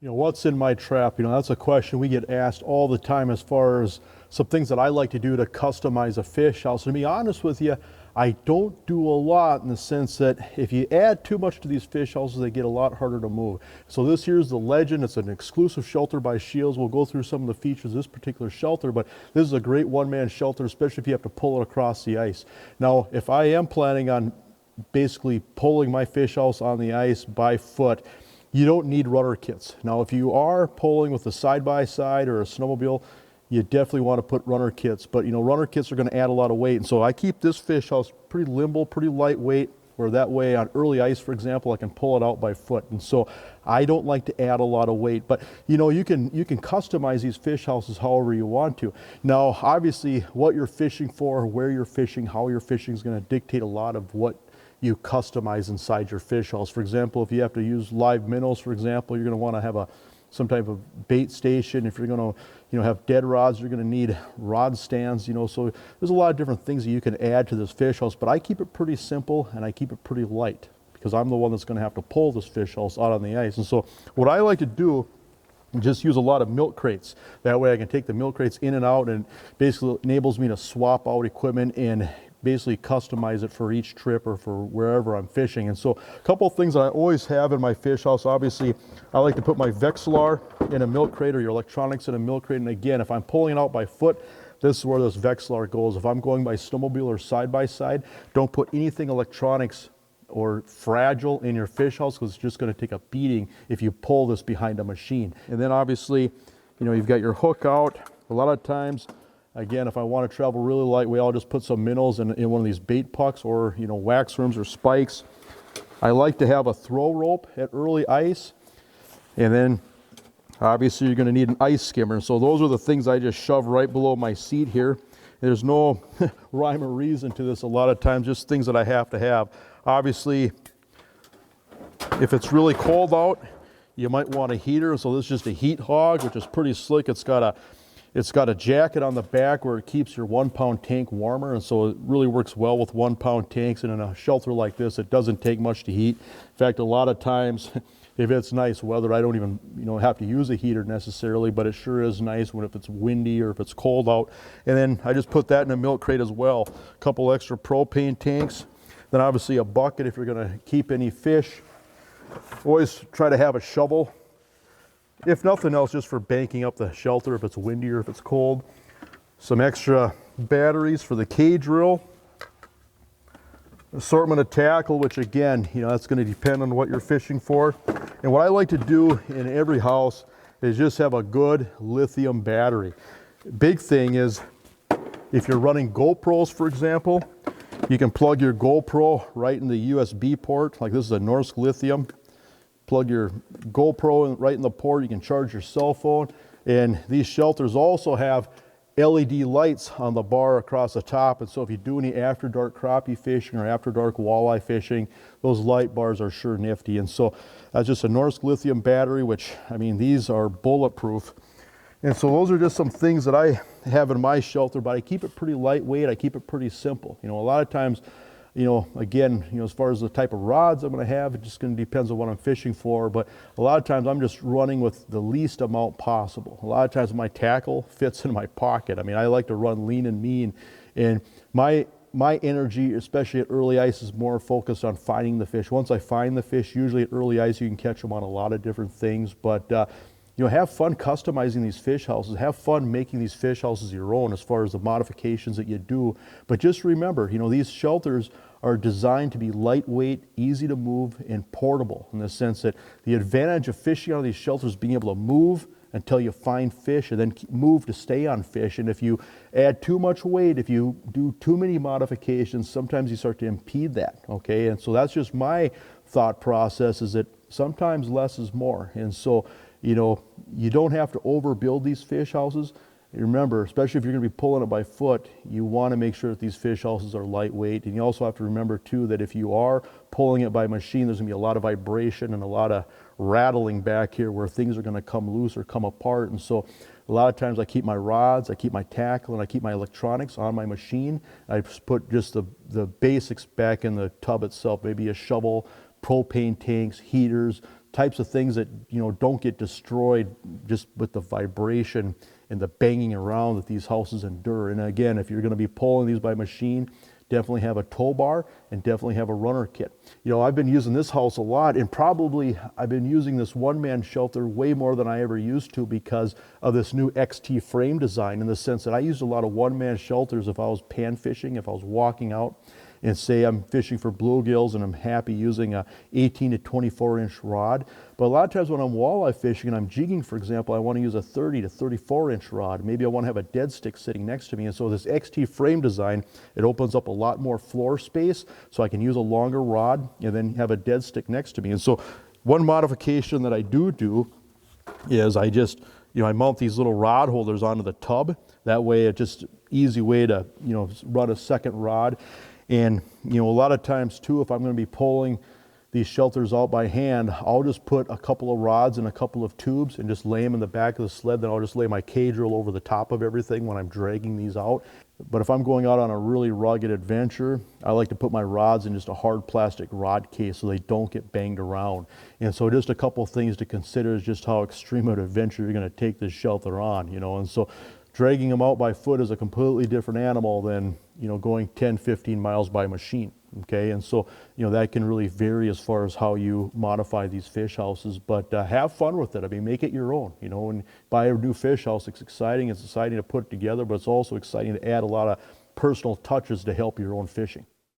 What's in my trap? That's a question we get asked all the time as far as some things that I like to do to customize a fish house. To be honest with you, I don't do a lot in the sense that if you add too much to these fish houses, they get a lot harder to move. So this here's the Legend. It's an exclusive shelter by Shields. We'll go through some of the features of this particular shelter, but this is a great one-man shelter, especially if you have to pull it across the ice. Now, if I am planning on basically pulling my fish house on the ice by foot, you don't need rudder kits. Now, if you are pulling with a side-by-side or a snowmobile, you definitely want to put runner kits. But runner kits are going to add a lot of weight. And so I keep this fish house pretty limber, pretty lightweight, where that way on early ice, for example, I can pull it out by foot. And so I don't like to add a lot of weight. But you can customize these fish houses however you want to. Now, obviously, what you're fishing for, where you're fishing, how you're fishing is going to dictate a lot of what you customize inside your fish house. For example, if you have to use live minnows, for example, you're going to want to have some type of bait station. If you're going to have dead rods, you're going to need rod stands. So there's a lot of different things that you can add to this fish house, but I keep it pretty simple and I keep it pretty light because I'm the one that's going to have to pull this fish house out on the ice. And so what I like to do, just use a lot of milk crates. That way I can take the milk crates in and out, and basically enables me to swap out equipment and basically customize it for each trip or for wherever I'm fishing. And so a couple of things that I always have in my fish house, obviously I like to put my Vexilar in a milk crate or your electronics in a milk crate. And again, if I'm pulling it out by foot, this is where this Vexilar goes. If I'm going by snowmobile or side-by-side, don't put anything electronics or fragile in your fish house because it's just going to take a beating if you pull this behind a machine. And then obviously, you've got your hook out. A lot of times, again, if I want to travel really lightweight, I'll just put some minnows in one of these bait pucks or wax worms or spikes. I like to have a throw rope at early ice, and then obviously you're going to need an ice skimmer. So those are the things I just shove right below my seat here. There's no rhyme or reason to this a lot of times, just things that I have to have. Obviously, if it's really cold out, you might want a heater. So this is just a heat hog, which is pretty slick. It's got a jacket on the back where it keeps your 1 pound tank warmer, and so it really works well with 1 pound tanks. And in a shelter like this, it doesn't take much to heat. In fact, a lot of times, if it's nice weather, I don't even have to use a heater necessarily, but it sure is nice if it's windy or if it's cold out. And then I just put that in a milk crate as well. A couple extra propane tanks. Then obviously a bucket if you're going to keep any fish. Always try to have a shovel, if nothing else, just for banking up the shelter if it's windy or if it's cold. Some extra batteries for the cage reel. Assortment of tackle, which again, that's going to depend on what you're fishing for. And what I like to do in every house is just have a good lithium battery. Big thing is, if you're running GoPros, for example, you can plug your GoPro right in the USB port. Like this is a Norsk lithium. Plug your GoPro right in the port. You can charge your cell phone. And these shelters also have LED lights on the bar across the top. And so if you do any after dark crappie fishing or after dark walleye fishing, those light bars are sure nifty. And so that's just a Norsk lithium battery, which, these are bulletproof. And so those are just some things that I have in my shelter, but I keep it pretty lightweight. I keep it pretty simple. A lot of times, again, as far as the type of rods I'm going to have, it just going to depends on what I'm fishing for. But a lot of times I'm just running with the least amount possible. A lot of times my tackle fits in my pocket. I like to run lean and mean. And my energy, especially at early ice, is more focused on finding the fish. Once I find the fish, usually at early ice, you can catch them on a lot of different things. But have fun customizing these fish houses. Have fun making these fish houses your own as far as the modifications that you do. But just remember, these shelters are designed to be lightweight, easy to move, and portable, in the sense that the advantage of fishing out of these shelters is being able to move until you find fish and then move to stay on fish. And if you add too much weight, if you do too many modifications, sometimes you start to impede that, okay? And so that's just my thought process, is that sometimes less is more. And so you don't have to overbuild these fish houses. Remember, especially if you're going to be pulling it by foot, you want to make sure that these fish houses are lightweight. And you also have to remember too that if you are pulling it by machine, there's going to be a lot of vibration and a lot of rattling back here where things are going to come loose or come apart. And so a lot of times I keep my rods, I keep my tackle, and I keep my electronics on my machine. I just put just the basics back in the tub itself, maybe a shovel, propane tanks, heaters, types of things that, you know, don't get destroyed just with the vibration and the banging around that these houses endure. And again, if you're going to be pulling these by machine, definitely have a tow bar and definitely have a runner kit. You know, I've been using this house a lot, and probably I've been using this one-man shelter way more than I ever used to because of this new XT frame design, in the sense that I used a lot of one-man shelters if I was pan fishing, if I was walking out and say I'm fishing for bluegills and I'm happy using a 18 to 24 inch rod. But a lot of times when I'm walleye fishing and I'm jigging, for example, I want to use a 30 to 34 inch rod. Maybe I want to have a dead stick sitting next to me. And so this XT frame design, it opens up a lot more floor space so I can use a longer rod and then have a dead stick next to me. And so one modification that I do is I just, you know, I mount these little rod holders onto the tub. That way it's just easy way to, you know, run a second rod. And, you know, a lot of times too, if I'm going to be pulling these shelters out by hand, I'll just put a couple of rods and a couple of tubes and just lay them in the back of the sled. Then I'll just lay my K-drill over the top of everything when I'm dragging these out. But if I'm going out on a really rugged adventure, I like to put my rods in just a hard plastic rod case so they don't get banged around. And so just a couple of things to consider is just how extreme an adventure you're going to take this shelter on, you know. And so dragging them out by foot is a completely different animal than, you know, going 10, 15 miles by machine. Okay, and so, you know, that can really vary as far as how you modify these fish houses, but have fun with it. I mean, make it your own. You know, when you buy a new fish house, it's exciting to put it together, but it's also exciting to add a lot of personal touches to help your own fishing.